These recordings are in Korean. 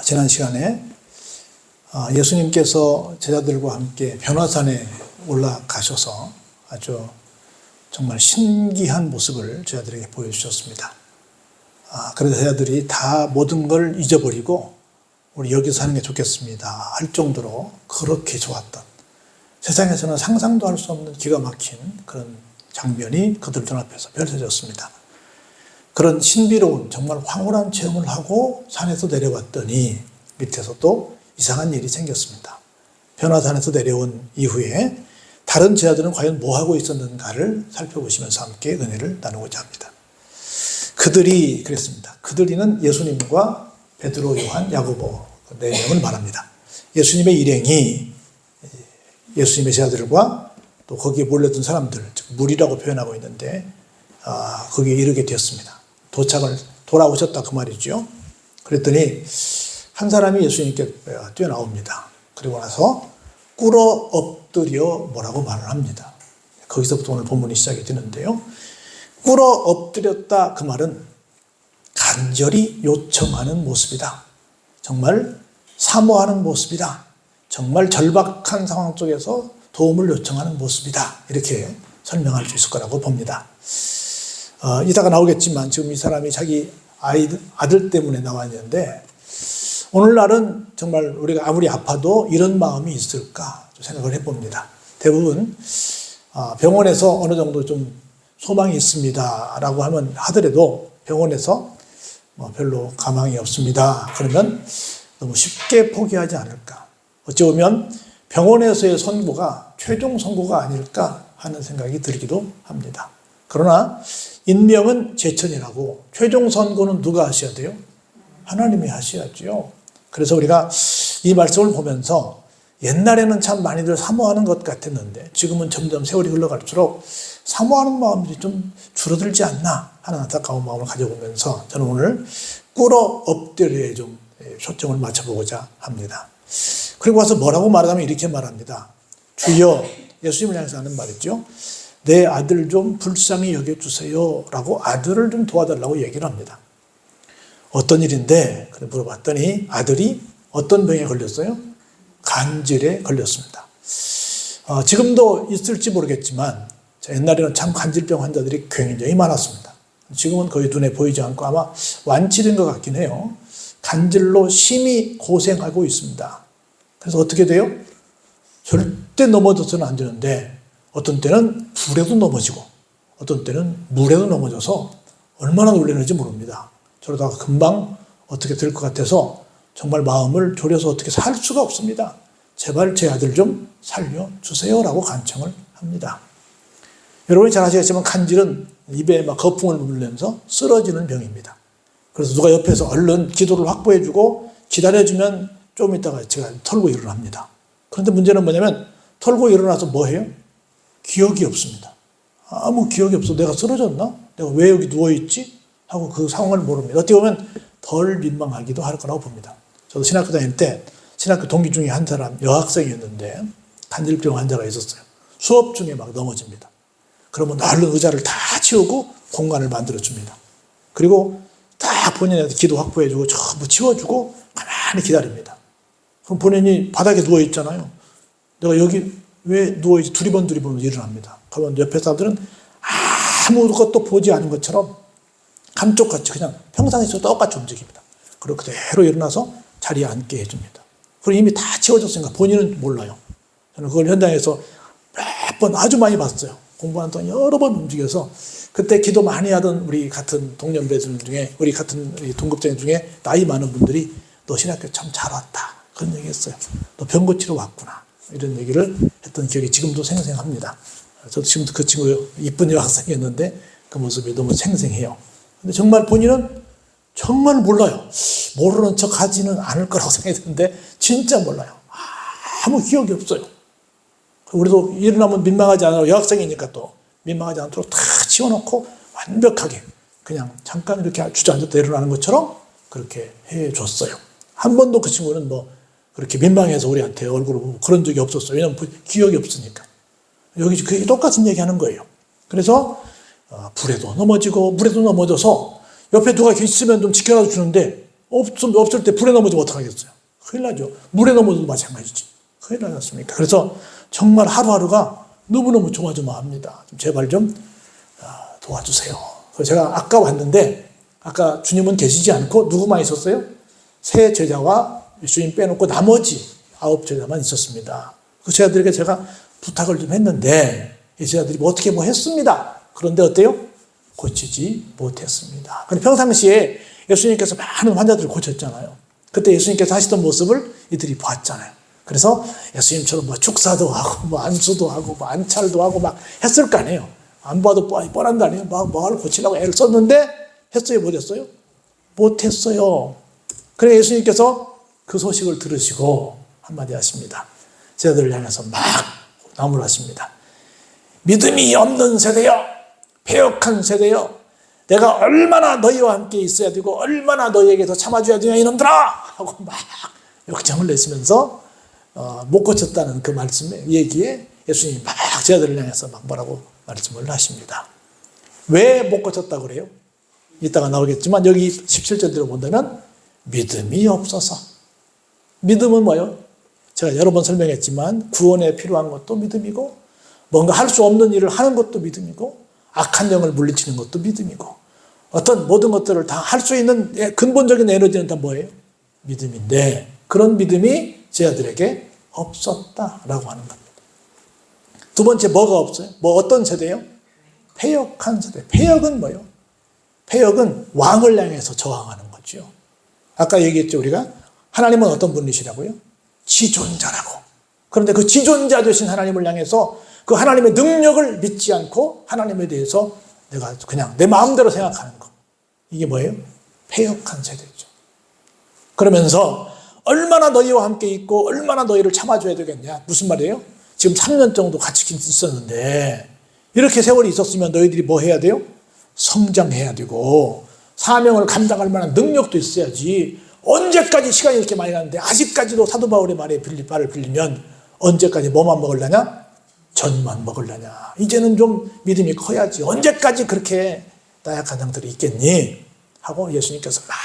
지난 시간에 예수님께서 제자들과 함께 변화산에 올라가셔서 아주 정말 신기한 모습을 제자들에게 보여주셨습니다. 그래서 제자들이 다 모든 걸 잊어버리고 우리 여기서 사는 게 좋겠습니다 할 정도로 그렇게 좋았던, 세상에서는 상상도 할 수 없는 기가 막힌 그런 장면이 그들 눈앞에서 펼쳐졌습니다. 그런 신비로운 정말 황홀한 체험을 하고 산에서 내려왔더니 밑에서 또 이상한 일이 생겼습니다. 변화산에서 내려온 이후에 다른 제자들은 과연 뭐 하고 있었는가를 살펴보시면서 함께 은혜를 나누고자 합니다. 그들이 그랬습니다. 그들이는 예수님과 베드로, 요한, 야고보 네 명을 말합니다. 예수님의 일행이 예수님의 제자들과 또 거기에 몰려든 사람들, 즉 무리라고 표현하고 있는데 거기에 이르게 되었습니다. 돌아오셨다 그 말이죠. 그랬더니 한 사람이 예수님께 뛰어나옵니다. 그리고 나서 꿇어 엎드려 뭐라고 말을 합니다. 거기서부터 오늘 본문이 시작이 되는데요. 꿇어 엎드렸다 그 말은 간절히 요청하는 모습이다. 정말 사모하는 모습이다. 정말 절박한 상황 속에서 도움을 요청하는 모습이다. 이렇게 설명할 수 있을 거라고 봅니다. 이따가 나오겠지만 지금 이 사람이 자기 아들 때문에 나와 있는데, 오늘날은 정말 우리가 아무리 아파도 이런 마음이 있을까 생각을 해봅니다. 대부분 병원에서 어느 정도 좀 소망이 있습니다 라고 하더라도 병원에서 별로 가망이 없습니다 그러면 너무 쉽게 포기하지 않을까. 어찌 보면 병원에서의 선고가 최종 선고가 아닐까 하는 생각이 들기도 합니다. 그러나 인명은 제천이라고 최종 선고는 누가 하셔야 돼요? 하나님이 하셔야죠. 그래서 우리가 이 말씀을 보면서 옛날에는 참 많이들 사모하는 것 같았는데 지금은 점점 세월이 흘러갈수록 사모하는 마음들이 좀 줄어들지 않나 하는 안타까운 마음을 가져보면서 저는 오늘 꿇어 엎드려에 좀 초점을 맞춰보고자 합니다. 그리고 와서 뭐라고 말하면 이렇게 말합니다. 주여, 예수님을 향해서 하는 말이죠. 내 아들 좀 불쌍히 여겨주세요 라고 아들을 좀 도와달라고 얘기를 합니다. 어떤 일인데? 그래 물어봤더니 아들이 어떤 병에 걸렸어요? 간질에 걸렸습니다. 지금도 있을지 모르겠지만 옛날에는 참 간질병 환자들이 굉장히 많았습니다. 지금은 거의 눈에 보이지 않고 아마 완치된 것 같긴 해요. 간질로 심히 고생하고 있습니다. 그래서 어떻게 돼요? 절대 넘어져서는 안 되는데 어떤 때는 불에도 넘어지고 어떤 때는 물에도 넘어져서 얼마나 놀라는지 모릅니다. 저러다가 금방 어떻게 될 것 같아서 정말 마음을 졸여서 어떻게 살 수가 없습니다. 제발 제 아들 좀 살려주세요 라고 간청을 합니다. 여러분이 잘 아시겠지만 간질은 입에 막 거품을 물면서 쓰러지는 병입니다. 그래서 누가 옆에서 얼른 기도를 확보해주고 기다려주면 좀 있다가 제가 털고 일어납니다. 그런데 문제는 뭐냐면 털고 일어나서 뭐 해요? 기억이 없습니다. 아무 기억이 없어. 내가 쓰러졌나? 내가 왜 여기 누워있지? 하고 그 상황을 모릅니다. 어떻게 보면 덜 민망하기도 할 거라고 봅니다. 저도 신학교 다닐 때 신학교 동기 중에 한 사람 여학생이었는데 간질병 환자가 있었어요. 수업 중에 막 넘어집니다. 그러면 얼른 의자를 다 치우고 공간을 만들어줍니다. 그리고 딱 본인한테 기도 확보해주고 전부 치워주고 가만히 기다립니다. 그럼 본인이 바닥에 누워있잖아요. 내가 여기 왜 누워있지? 두리번 일어납니다. 그러면 옆에 사람들은 아무것도 보지 않은 것처럼 감쪽같이 그냥 평상시와 똑같이 움직입니다. 그리고 그대로 일어나서 자리에 앉게 해줍니다. 그리고 이미 다 치워졌으니까 본인은 몰라요. 저는 그걸 현장에서 몇 번 아주 많이 봤어요. 공부하는 동안 여러 번 움직여서 그때 기도 많이 하던 우리 같은 동년배들 중에 우리 같은 동급생 중에 나이 많은 분들이 너 신학교 참 잘 왔다 그런 얘기 했어요. 너 병 고치러 왔구나 이런 얘기를 했던 기억이 지금도 생생합니다. 저도 지금도 그 친구 이쁜 여학생이었는데 그 모습이 너무 생생해요. 근데 정말 본인은 정말 몰라요. 모르는 척 하지는 않을 거라고 생각했는데 진짜 몰라요. 아무 기억이 없어요. 우리도 일어나면 민망하지 않아요. 여학생이니까 또 민망하지 않도록 다 치워놓고 완벽하게 그냥 잠깐 이렇게 주저앉았다 일어나는 것처럼 그렇게 해줬어요. 한 번도 그 친구는 그렇게 민망해서 우리한테 얼굴을 보고 그런 적이 없었어요. 왜냐하면 기억이 없으니까. 여기 그 똑같은 얘기 하는 거예요. 그래서 불에도 넘어지고 물에도 넘어져서 옆에 누가 있으면 좀 지켜놔 주는데 없을 때 불에 넘어지면 어떡하겠어요? 큰일 나죠. 물에 넘어져도 마찬가지지. 큰일 나지 않습니까? 그래서 정말 하루하루가 너무너무 좋아져만 합니다. 제발 좀 도와주세요. 그래서 제가 아까 왔는데 아까 주님은 계시지 않고 누구만 있었어요? 세 제자와 예수님 빼놓고 나머지 9 제자만 있었습니다. 그 제자들에게 제가 부탁을 좀 했는데 이 제자들이 어떻게 했습니다. 그런데 어때요? 고치지 못했습니다. 근데 평상시에 예수님께서 많은 환자들을 고쳤잖아요. 그때 예수님께서 하시던 모습을 이들이 봤잖아요. 그래서 예수님처럼 축사도 하고 안수도 하고 안찰도 하고 막 했을 거 아니에요. 안 봐도 뻔한 거 아니에요. 뭐를 고치려고 애를 썼는데 했어요, 못했어요? 못했어요. 그래 예수님께서 그 소식을 들으시고 한마디 하십니다. 제자들을 향해서 막 나무라십니다. 믿음이 없는 세대여, 패역한 세대여, 내가 얼마나 너희와 함께 있어야 되고 얼마나 너희에게서 참아줘야 되냐 이놈들아 하고 막 역정을 내시면서 못 고쳤다는 그 말씀에 얘기에 예수님이 막 제자들을 향해서 막 뭐라고 말씀을 하십니다. 왜 못 고쳤다고 그래요? 이따가 나오겠지만 여기 17절대로 본다면 믿음이 없어서. 믿음은 뭐예요? 제가 여러 번 설명했지만 구원에 필요한 것도 믿음이고 뭔가 할 수 없는 일을 하는 것도 믿음이고 악한 영을 물리치는 것도 믿음이고 어떤 모든 것들을 다 할 수 있는 근본적인 에너지는 다 뭐예요? 믿음인데 그런 믿음이 제자들에게 없었다라고 하는 겁니다. 두 번째 뭐가 없어요? 어떤 세대예요? 패역한 세대. 패역은 뭐예요? 패역은 왕을 향해서 저항하는 거죠. 아까 얘기했죠 우리가 하나님은 어떤 분이시라고요? 지존자라고. 그런데 그 지존자 되신 하나님을 향해서 그 하나님의 능력을 믿지 않고 하나님에 대해서 내가 그냥 내 마음대로 생각하는 거. 이게 뭐예요? 패역한 세대죠. 그러면서 얼마나 너희와 함께 있고 얼마나 너희를 참아줘야 되겠냐. 무슨 말이에요? 지금 3년 정도 같이 있었는데 이렇게 세월이 있었으면 너희들이 뭐 해야 돼요? 성장해야 되고 사명을 감당할 만한 능력도 있어야지. 언제까지 시간이 이렇게 많이 가는데 아직까지도 사도 바울의 말을 빌리면 언제까지 뭐만 먹으려냐? 전만 먹으려냐. 이제는 좀 믿음이 커야지. 언제까지 그렇게 나약한 형들이 있겠니? 하고 예수님께서 막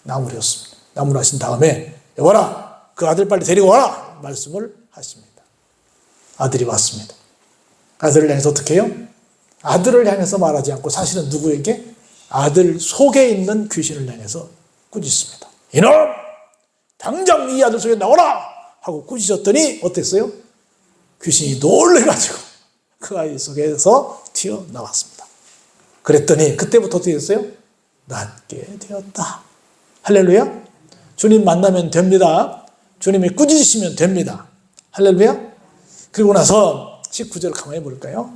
나무렸습니다. 나무라신 다음에 여봐라 그 아들 빨리 데리고 와라 말씀을 하십니다. 아들이 왔습니다. 아들을 향해서 어떻게 해요? 아들을 향해서 말하지 않고 사실은 누구에게? 아들 속에 있는 귀신을 향해서 꾸짖습니다. 이놈! 당장 이 아들 속에 나오라! 하고 꾸짖었더니 어땠어요? 귀신이 놀래가지고 그 아이 속에서 튀어나왔습니다. 그랬더니 그때부터 어떻게 됐어요? 낫게 되었다. 할렐루야. 주님 만나면 됩니다. 주님이 꾸짖으시면 됩니다. 할렐루야. 그리고 나서 19절을 가만히 볼까요?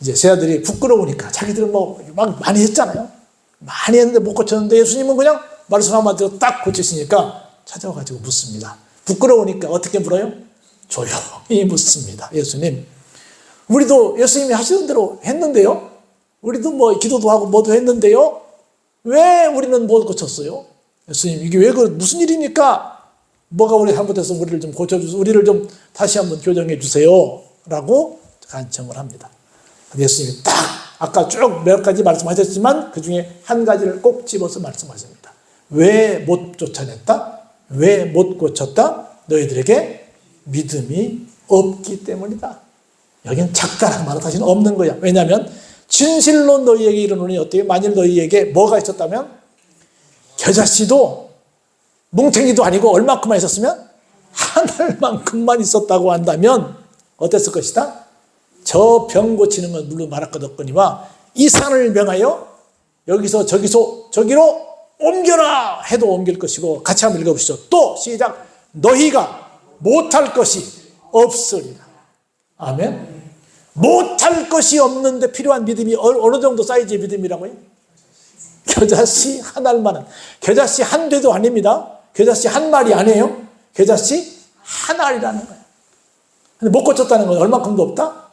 이제 제자들이 부끄러우니까 자기들은 막 많이 했잖아요. 많이 했는데 못 고쳤는데 예수님은 그냥 말씀 한마디로 딱 고치시니까 찾아와가지고 묻습니다. 부끄러우니까 어떻게 물어요? 조용히 묻습니다. 예수님, 우리도 예수님이 하시는 대로 했는데요. 우리도 기도도 하고 뭐도 했는데요. 왜 우리는 못 고쳤어요? 예수님, 이게 왜 무슨 일입니까? 뭐가 우리 잘못해서 우리를 좀 고쳐주세요. 우리를 좀 다시 한번 교정해 주세요. 라고 간청을 합니다. 예수님이 딱 아까 쭉 몇 가지 말씀하셨지만 그 중에 한 가지를 꼭 집어서 말씀하십니다. 왜 못 쫓아냈다? 왜 못 고쳤다? 너희들에게 믿음이 없기 때문이다. 여기는 작다라는 말은 사실 없는 거야. 왜냐하면 진실로 너희에게 이르노니 어때요? 만일 너희에게 뭐가 있었다면 겨자씨도 뭉탱이도 아니고 얼마큼만 있었으면 한 알만큼만 있었다고 한다면 어땠을 것이다? 저 병 고치는 건 물론 말할 것 없거니와 이 산을 명하여 여기서 저기로 옮겨라 해도 옮길 것이고 같이 한번 읽어보시죠. 또 시작. 너희가 못할 것이 없으리라. 아멘. 못할 것이 없는데 필요한 믿음이 어느 정도 사이즈의 믿음이라고요? 겨자씨 한 알만한. 겨자씨 한 대도 아닙니다. 겨자씨 한 마리 아니에요. 겨자씨 한 알이라는 거예요. 근데 못 고쳤다는 건 얼마큼도 없다?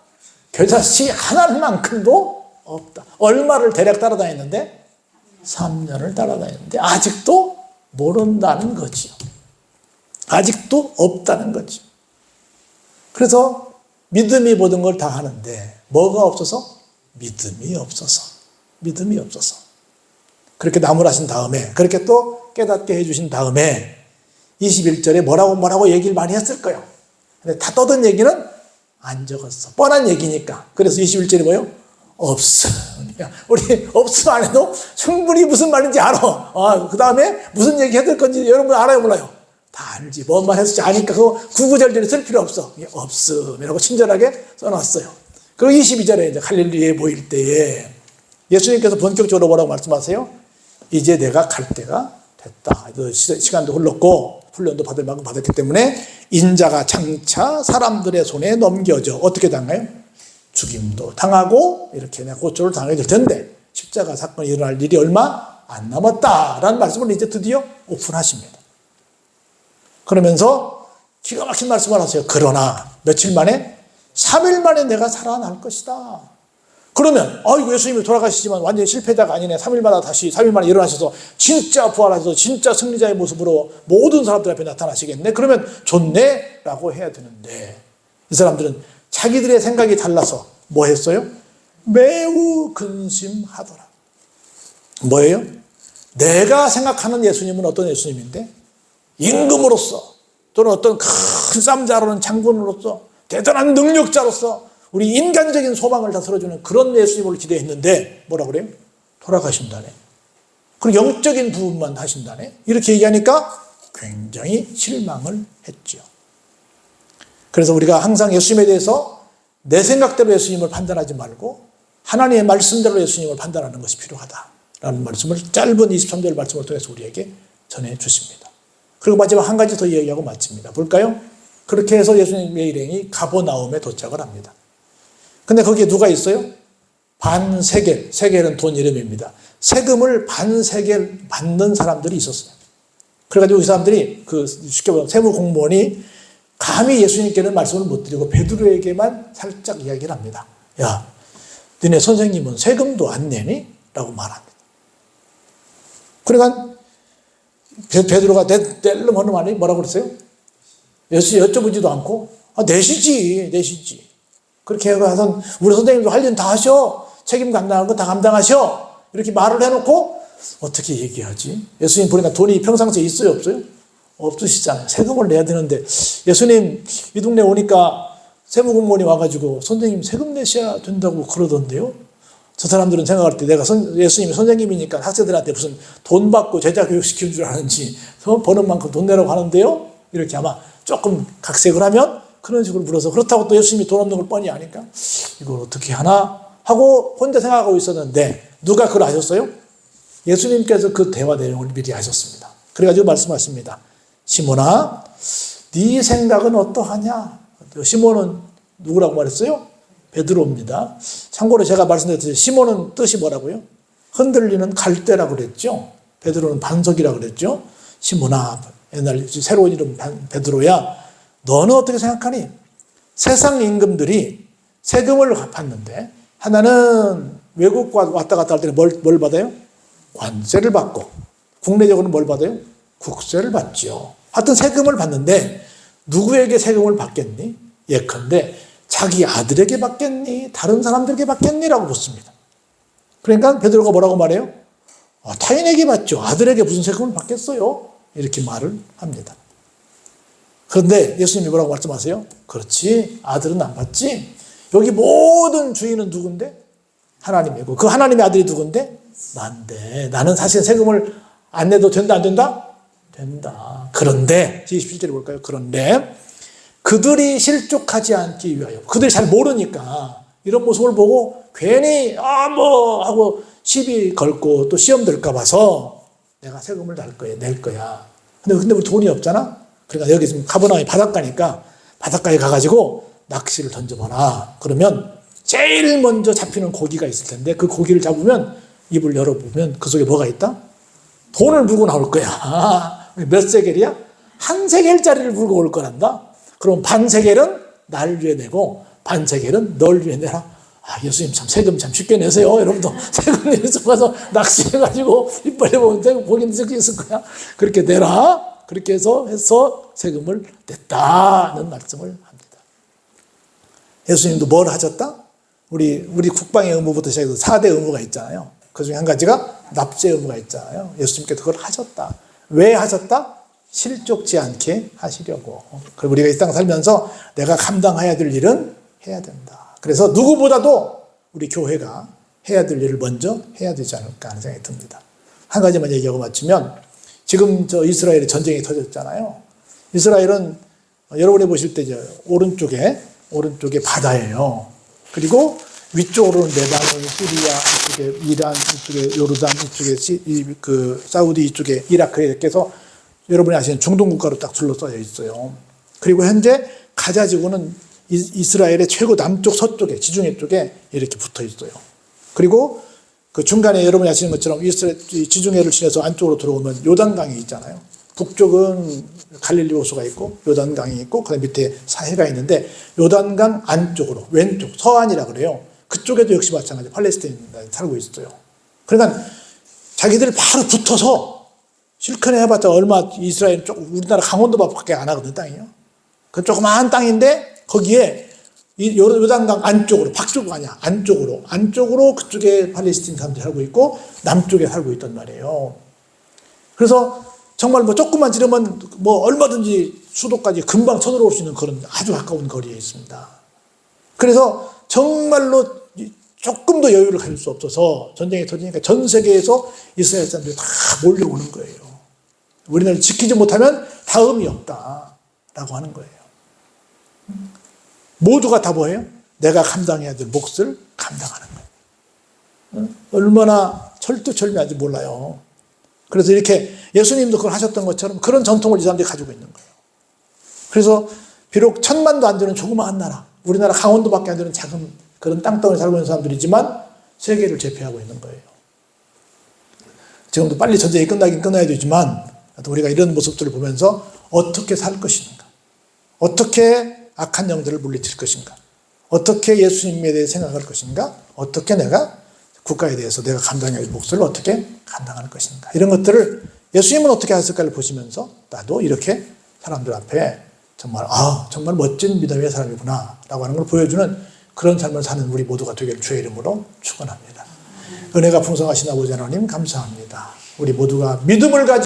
겨자씨 한 알만큼도 없다. 얼마를 대략 따라다녔는데? 3년을 따라다녔는데 아직도 모른다는 거지요. 아직도 없다는 거죠. 그래서 믿음이 모든 걸 다 하는데 뭐가 없어서? 믿음이 없어서. 믿음이 없어서. 그렇게 나무라신 다음에 그렇게 또 깨닫게 해주신 다음에 21절에 뭐라고 얘기를 많이 했을 거예요. 근데 다 떠든 얘기는 안 적었어. 뻔한 얘기니까. 그래서 21절이 뭐예요? 없어. 우리 없음 안 해도 충분히 무슨 말인지 알아. 그 다음에 무슨 얘기 해야 될 건지 여러분 알아요, 몰라요? 다 알지. 뭔 말 했을지 아니까 그거 구구절절히 쓸 필요 없어. 없음이라고 친절하게 써놨어요. 그리고 22절에 이제 갈릴리에 모일 때에 예수님께서 본격적으로 뭐라고 말씀하세요? 이제 내가 갈 때가 됐다. 시간도 흘렀고 훈련도 받을 만큼 받았기 때문에 인자가 장차 사람들의 손에 넘겨져 어떻게 당해요? 죽임도 당하고 이렇게 고초를 당하게 될 텐데 십자가 사건이 일어날 일이 얼마 안 남았다라는 말씀을 이제 드디어 오픈하십니다. 그러면서 기가 막힌 말씀을 하세요. 그러나 며칠 만에 3일 만에 내가 살아날 것이다. 그러면 아이고 예수님이 돌아가시지만 완전히 실패자가 아니네. 3일 만에 일어나셔서 진짜 부활하셔서 진짜 승리자의 모습으로 모든 사람들 앞에 나타나시겠네. 그러면 좋네 라고 해야 되는데 이 사람들은 자기들의 생각이 달라서 뭐 했어요? 매우 근심하더라. 뭐예요? 내가 생각하는 예수님은 어떤 예수님인데 임금으로서 또는 어떤 큰 쌈자로는 장군으로서 대단한 능력자로서 우리 인간적인 소망을 다 들어주는 그런 예수님을 기대했는데 뭐라고 그래요? 돌아가신다네. 그리고 영적인 부분만 하신다네. 이렇게 얘기하니까 굉장히 실망을 했죠. 그래서 우리가 항상 예수님에 대해서 내 생각대로 예수님을 판단하지 말고 하나님의 말씀대로 예수님을 판단하는 것이 필요하다라는 말씀을 짧은 23절 말씀을 통해서 우리에게 전해주십니다. 그리고 마지막 한 가지 더 이야기하고 마칩니다. 볼까요? 그렇게 해서 예수님의 일행이 가버나움에 도착을 합니다. 근데 거기에 누가 있어요? 반세겔, 세겔은 돈 이름입니다. 세금을 반세겔 받는 사람들이 있었어요. 그래가지고 이 사람들이 쉽게 보면 세무 공무원이 감히 예수님께는 말씀을 못 드리고 베드로에게만 살짝 이야기를 합니다. 야, 너네 선생님은 세금도 안 내니? 라고 말합니다. 그러니까 베드로가 낼름 하니 뭐라고 그랬어요? 예수 여쭤보지도 않고 내시지. 그렇게 해서 우리 선생님도 할 일은 다 하셔. 책임 감당하는 거 다 감당하셔. 이렇게 말을 해놓고 어떻게 얘기하지? 예수님 보니까 돈이 평상시에 있어요, 없어요? 없으시잖아요. 세금을 내야 되는데 예수님 이 동네 오니까 세무공무원이 와가지고 선생님 세금 내셔야 된다고 그러던데요. 저 사람들은 생각할 때 내가 예수님이 선생님이니까 학생들한테 무슨 돈 받고 제자 교육 시키는 줄 아는지 버는 만큼 돈 내라고 하는데요. 이렇게 아마 조금 각색을 하면 그런 식으로 물어서 그렇다고 또 예수님이 돈 없는 걸 뻔히 아니까 이걸 어떻게 하나 하고 혼자 생각하고 있었는데 누가 그걸 아셨어요? 예수님께서 그 대화 내용을 미리 아셨습니다. 그래가지고 말씀하십니다. 시몬아, 네 생각은 어떠하냐? 시몬은 누구라고 말했어요? 베드로입니다. 참고로 제가 말씀드렸듯이 시몬은 뜻이 뭐라고요? 흔들리는 갈대라고 그랬죠. 베드로는 반석이라고 그랬죠. 시몬아, 옛날 새로운 이름 베드로야. 너는 어떻게 생각하니? 세상 임금들이 세금을 받는데 하나는 외국과 왔다 갔다 할 때 뭘 받아요? 관세를 받고 국내적으로는 뭘 받아요? 국세를 받죠. 하여튼 세금을 받는데 누구에게 세금을 받겠니? 예컨대 자기 아들에게 받겠니? 다른 사람들에게 받겠니? 라고 묻습니다. 그러니까 베드로가 뭐라고 말해요? 타인에게 받죠. 아들에게 무슨 세금을 받겠어요? 이렇게 말을 합니다. 그런데 예수님이 뭐라고 말씀하세요? 그렇지, 아들은 안 받지. 여기 모든 주인은 누군데? 하나님이고 그 하나님의 아들이 누군데? 난데 나는 사실 세금을 안 내도 된다 안 된다? 된다. 그런데 27절에 볼까요? 그런데 그들이 실족하지 않기 위하여 그들이 잘 모르니까 이런 모습을 보고 괜히 하고 시비 걸고 또 시험 들까 봐서 내가 세금을 낼 거야. 근데 우리 돈이 없잖아. 그러니까 여기 지금 가버나움이 바닷가니까 바닷가에 가가지고 낚시를 던져봐라. 그러면 제일 먼저 잡히는 고기가 있을 텐데 그 고기를 잡으면 입을 열어보면 그 속에 뭐가 있다? 돈을 물고 나올 거야. 몇 세겔이야? 한 세겔짜리를 물고 올 거란다. 그럼 반 세겔은 날 위해 내고 반 세겔은 널 위해 내라. 예수님 참 세금 참 쉽게 내세요. 여러분도 세금 내서 가서 낚시해가지고 이빨 해보면 세금 고기는 있을 거야. 그렇게 내라. 그렇게 해서 세금을 냈다는 말씀을 합니다. 예수님도 뭘 하셨다? 우리 국방의 의무부터 시작해서 4대 의무가 있잖아요. 그 중에 한 가지가 납세 의무가 있잖아요. 예수님께서 그걸 하셨다. 왜 하셨다? 실족지 않게 하시려고. 그리고 우리가 이 땅 살면서 내가 감당해야 될 일은 해야 된다. 그래서 누구보다도 우리 교회가 해야 될 일을 먼저 해야 되지 않을까 하는 생각이 듭니다. 한 가지만 얘기하고 마치면, 지금 저 이스라엘에 전쟁이 터졌잖아요. 이스라엘은 여러분이 보실 때 이제 오른쪽에 바다예요. 그리고 위쪽으로는 레바논, 시리아, 이쪽에 이란, 이쪽에 요르단, 이쪽에 사우디, 이쪽에 이라크 이렇게 해서 여러분이 아시는 중동 국가로 딱 둘러싸여 있어요. 그리고 현재 가자 지구는 이스라엘의 최고 남쪽 서쪽에, 지중해 쪽에 이렇게 붙어 있어요. 그리고 그 중간에 여러분이 아시는 것처럼 이스라엘 지중해를 지나서 안쪽으로 들어오면 요단강이 있잖아요. 북쪽은 갈릴리 호수가 있고 요단강이 있고 그다음 밑에 사해가 있는데, 요단강 안쪽으로 왼쪽 서안이라 그래요. 그쪽에도 역시 마찬가지 팔레스타인이 살고 있어요. 그러니까 자기들 바로 붙어서 실컷 해봤자 얼마, 이스라엘 우리나라 강원도밖에 안 하거든, 땅이요. 그 조그마한 땅인데 거기에 요단강 안쪽으로, bắc쪽 아니야, 안쪽으로 그쪽에 팔레스타인 사람들이 살고 있고 남쪽에 살고 있단 말이에요. 그래서 정말 뭐 조금만 지르면 뭐 얼마든지 수도까지 금방 쳐들어올 수 있는 그런 아주 가까운 거리에 있습니다. 그래서 정말로 조금도 여유를 가질 수 없어서 전쟁이 터지니까 전 세계에서 이스라엘 사람들이 다 몰려오는 거예요. 우리나라를 지키지 못하면 다음이 없다라고 하는 거예요. 모두가 다 뭐예요? 내가 감당해야 될 몫을 감당하는 거예요. 얼마나 철두철미한지 몰라요. 그래서 이렇게 예수님도 그걸 하셨던 것처럼 그런 전통을 이 사람들이 가지고 있는 거예요. 그래서 비록 1000만도 안 되는 조그마한 나라, 우리나라 강원도밖에 안 되는 작은 그런 땅덩어리 살고 있는 사람들이지만 세계를 제패하고 있는 거예요. 지금도 빨리 전쟁이 끝나긴 끝나야 되지만 우리가 이런 모습들을 보면서 어떻게 살 것인가, 어떻게 악한 영들을 물리칠 것인가, 어떻게 예수님에 대해 생각할 것인가, 어떻게 내가 국가에 대해서 내가 감당해야 할 몫을 어떻게 감당할 것인가, 이런 것들을 예수님은 어떻게 하셨을까를 보시면서 나도 이렇게 사람들 앞에 정말 멋진 믿음의 사람이구나 라고 하는 걸 보여주는 그런 삶을 사는 우리 모두가 되기를 주의 이름으로 축원합니다. 은혜가 풍성하신 아버지 하나님 감사합니다. 우리 모두가 믿음을 가지고